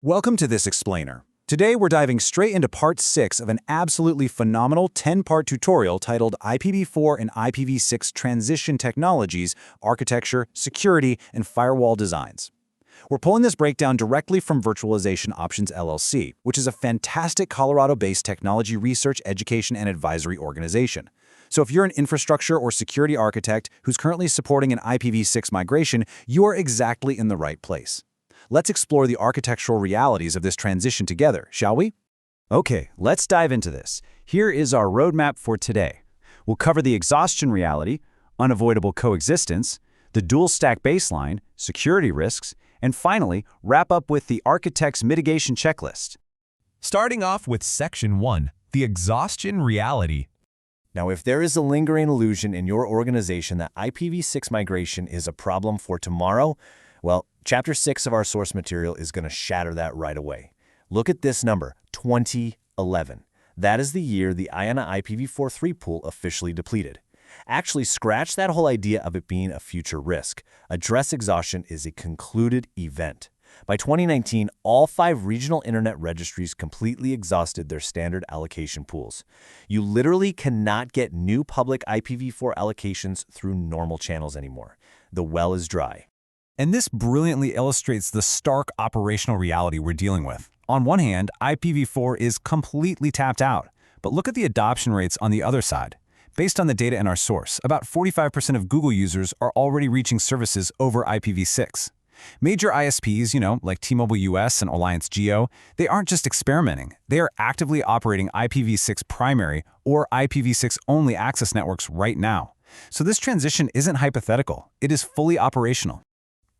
Welcome to this explainer. Today we're diving straight into part 6 of an absolutely phenomenal 10-part tutorial titled IPv4 and IPv6 Transition Technologies, Architecture, Security, and Firewall Designs. We're pulling this breakdown directly from Virtualization Options LLC, which is a fantastic Colorado-based technology research, education, and advisory organization. So if you're an infrastructure or security architect who's currently supporting an IPv6 migration, you are exactly in the right place. Let's explore the architectural realities of this transition together, shall we? Okay, let's dive into this. Here is our roadmap for today. We'll cover the exhaustion reality, unavoidable coexistence, the dual-stack baseline, security risks, and finally, wrap up with the architect's mitigation checklist. Starting off with Section 1, the exhaustion reality. Now, if there is a lingering illusion in your organization that IPv6 migration is a problem for tomorrow, well, Chapter 6 of our source material is going to shatter that right away. Look at this number, 2011. That is the year the IANA IPv4 3 pool officially depleted. Actually, scratch that whole idea of it being a future risk. Address exhaustion is a concluded event. By 2019, all 5 regional internet registries completely exhausted their standard allocation pools. You literally cannot get new public IPv4 allocations through normal channels anymore. The well is dry. And this brilliantly illustrates the stark operational reality we're dealing with. On one hand, IPv4 is completely tapped out, but look at the adoption rates on the other side. Based on the data in our source, about 45% of Google users are already reaching services over IPv6. Major ISPs, like T-Mobile US and Alliance Geo, they aren't just experimenting. They are actively operating IPv6 primary or IPv6 only access networks right now. So this transition isn't hypothetical. It is fully operational.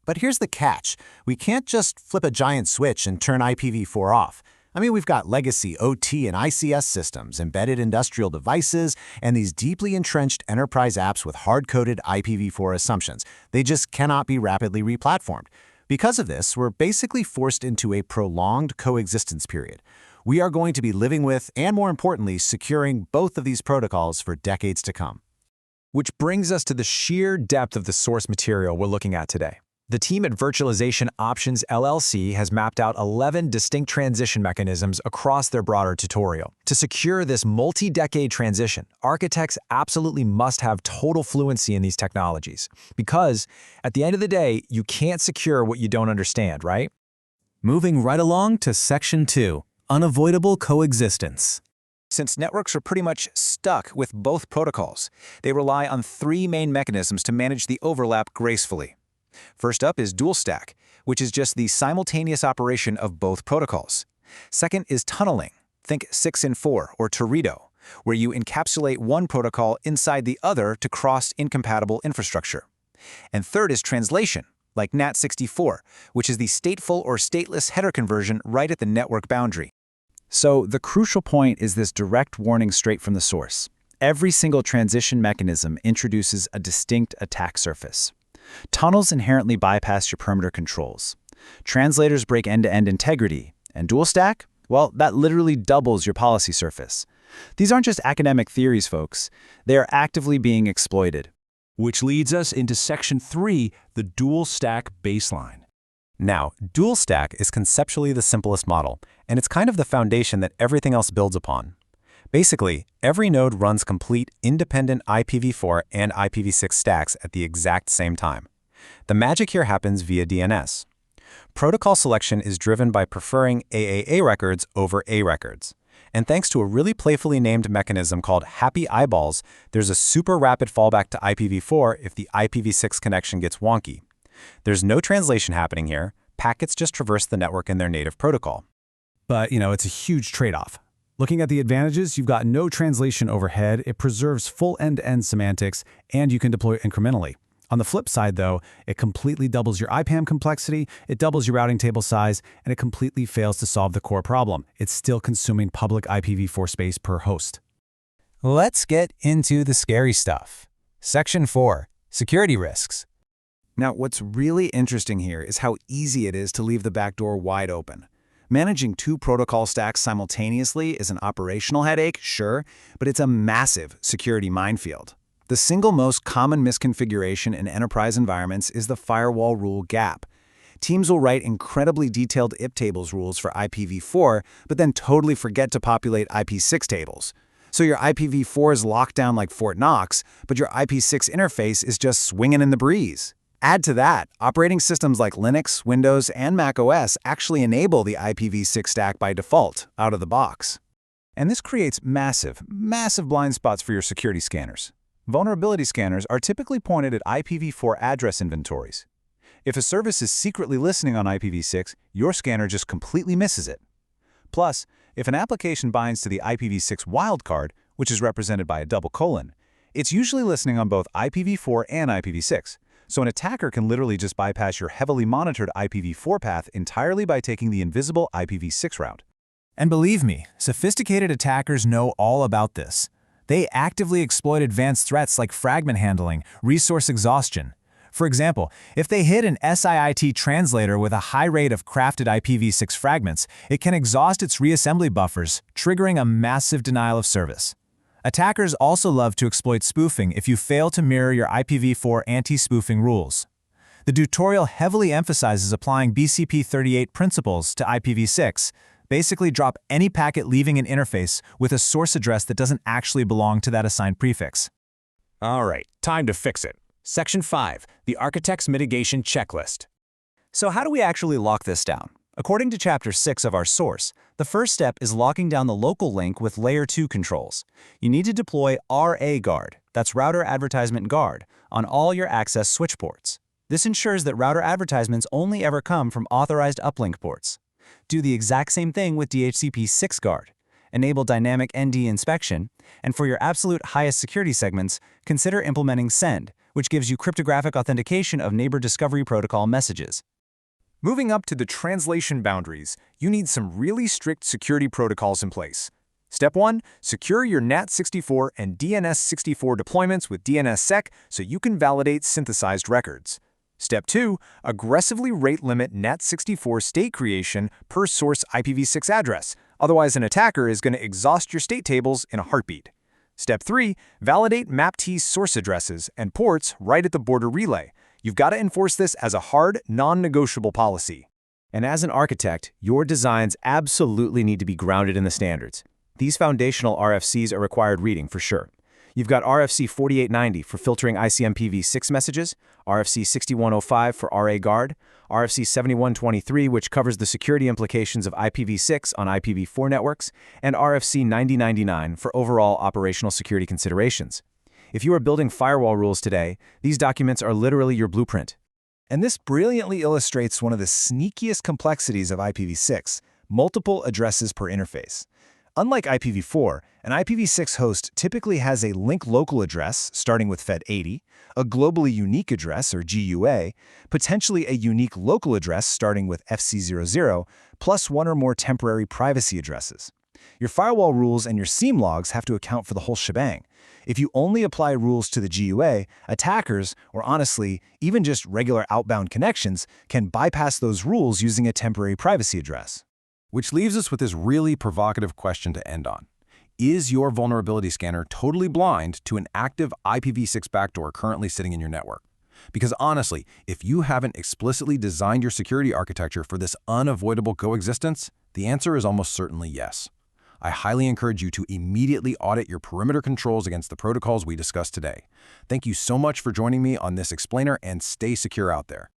But here's the catch. We can't just flip a giant switch and turn IPv4 off. I mean, we've got legacy OT and ICS systems, embedded industrial devices, and these deeply entrenched enterprise apps with hard-coded IPv4 assumptions. They just cannot be rapidly replatformed. Because of this, we're basically forced into a prolonged coexistence period. We are going to be living with, and more importantly, securing both of these protocols for decades to come. Which brings us to the sheer depth of the source material we're looking at today. The team at Virtualization Options LLC has mapped out 11 distinct transition mechanisms across their broader tutorial. To secure this multi-decade transition, architects absolutely must have total fluency in these technologies. Because, at the end of the day, you can't secure what you don't understand, right? Moving right along to Section 2, unavoidable coexistence. Since networks are pretty much stuck with both protocols, they rely on 3 main mechanisms to manage the overlap gracefully. First up is dual stack, which is just the simultaneous operation of both protocols. Second is tunneling, think 6 in 4 or Teredo, where you encapsulate one protocol inside the other to cross incompatible infrastructure. And third is translation, like NAT64, which is the stateful or stateless header conversion right at the network boundary. So the crucial point is this direct warning straight from the source. Every single transition mechanism introduces a distinct attack surface. Tunnels inherently bypass your perimeter controls. Translators break end-to-end integrity. And dual stack? Well, that literally doubles your policy surface. These aren't just academic theories, folks. They are actively being exploited. Which leads us into Section 3, the dual stack baseline. Now, dual stack is conceptually the simplest model, and it's kind of the foundation that everything else builds upon. Basically, every node runs complete independent IPv4 and IPv6 stacks at the exact same time. The magic here happens via DNS. Protocol selection is driven by preferring AAA records over A records. And thanks to a really playfully named mechanism called Happy Eyeballs, there's a super rapid fallback to IPv4 if the IPv6 connection gets wonky. There's no translation happening here. Packets just traverse the network in their native protocol. But, it's a huge trade-off. Looking at the advantages, you've got no translation overhead, it preserves full end-to-end semantics, and you can deploy incrementally. On the flip side, though, it completely doubles your IPAM complexity, it doubles your routing table size, and it completely fails to solve the core problem. It's still consuming public IPv4 space per host. Let's get into the scary stuff. Section 4, security risks. Now, what's really interesting here is how easy it is to leave the back door wide open. Managing 2 protocol stacks simultaneously is an operational headache, sure, but it's a massive security minefield. The single most common misconfiguration in enterprise environments is the firewall rule gap. Teams will write incredibly detailed IP tables rules for IPv4, but then totally forget to populate IP6 tables. So your IPv4 is locked down like Fort Knox, but your IP6 interface is just swinging in the breeze. Add to that, operating systems like Linux, Windows, and macOS actually enable the IPv6 stack by default, out of the box. And this creates massive blind spots for your security scanners. Vulnerability scanners are typically pointed at IPv4 address inventories. If a service is secretly listening on IPv6, your scanner just completely misses it. Plus, if an application binds to the IPv6 wildcard, which is represented by a double colon, it's usually listening on both IPv4 and IPv6, so an attacker can literally just bypass your heavily monitored IPv4 path entirely by taking the invisible IPv6 route. And believe me, sophisticated attackers know all about this. They actively exploit advanced threats like fragment handling, resource exhaustion. For example, if they hit an SIIT translator with a high rate of crafted IPv6 fragments, it can exhaust its reassembly buffers, triggering a massive denial of service. Attackers also love to exploit spoofing if you fail to mirror your IPv4 anti-spoofing rules. The tutorial heavily emphasizes applying BCP38 principles to IPv6. Basically drop any packet leaving an interface with a source address that doesn't actually belong to that assigned prefix. All right, time to fix it. Section 5, the Architect's Mitigation Checklist. So how do we actually lock this down? According to Chapter 6 of our source, the first step is locking down the local link with Layer 2 controls. You need to deploy RA Guard, that's Router Advertisement Guard, on all your access switch ports. This ensures that router advertisements only ever come from authorized uplink ports. Do the exact same thing with DHCP 6 Guard. Enable dynamic ND inspection, and for your absolute highest security segments, consider implementing Send, which gives you cryptographic authentication of neighbor discovery protocol messages. Moving up to the translation boundaries, you need some really strict security protocols in place. Step 1, secure your NAT64 and DNS64 deployments with DNSSEC so you can validate synthesized records. Step 2, aggressively rate limit NAT64 state creation per source IPv6 address, otherwise an attacker is going to exhaust your state tables in a heartbeat. Step 3, validate MAPT source addresses and ports right at the border relay. You've got to enforce this as a hard, non-negotiable policy. And as an architect, your designs absolutely need to be grounded in the standards. These foundational RFCs are required reading for sure. You've got RFC 4890 for filtering ICMPv6 messages, RFC 6105 for RA Guard, RFC 7123 which covers the security implications of IPv6 on IPv4 networks, and RFC 9099 for overall operational security considerations. If you are building firewall rules today, these documents are literally your blueprint. And this brilliantly illustrates one of the sneakiest complexities of IPv6, multiple addresses per interface. Unlike IPv4, an IPv6 host typically has a link local address starting with FET80, a globally unique address or GUA, potentially a unique local address starting with FC00, plus one or more temporary privacy addresses. Your firewall rules and your SIEM logs have to account for the whole shebang. If you only apply rules to the GUA, attackers, or honestly, even just regular outbound connections, can bypass those rules using a temporary privacy address. Which leaves us with this really provocative question to end on. Is your vulnerability scanner totally blind to an active IPv6 backdoor currently sitting in your network? Because honestly, if you haven't explicitly designed your security architecture for this unavoidable coexistence, the answer is almost certainly yes. I highly encourage you to immediately audit your perimeter controls against the protocols we discussed today. Thank you so much for joining me on this explainer, and stay secure out there.